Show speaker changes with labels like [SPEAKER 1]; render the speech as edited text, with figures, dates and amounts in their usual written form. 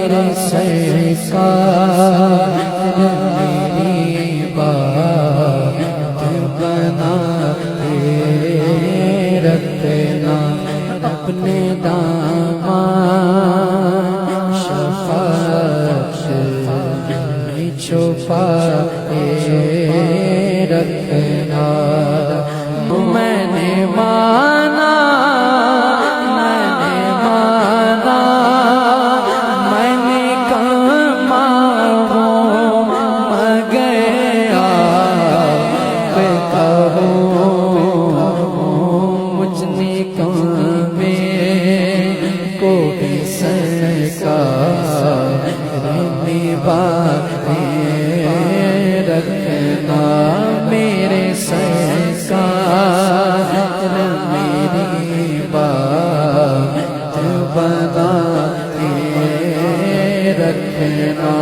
[SPEAKER 1] میرے سرکار میری بات بنا کے رکھنا، اپنے دامن شفاعت میں چھپا کے رکھنا۔ میں نے مانا میں نے کہا مگر آپ کہو مجھ نے کہا کو بھی سرکار میں باتیں رکھنا، میرے سرکار میری بات بنا کے رکھنا۔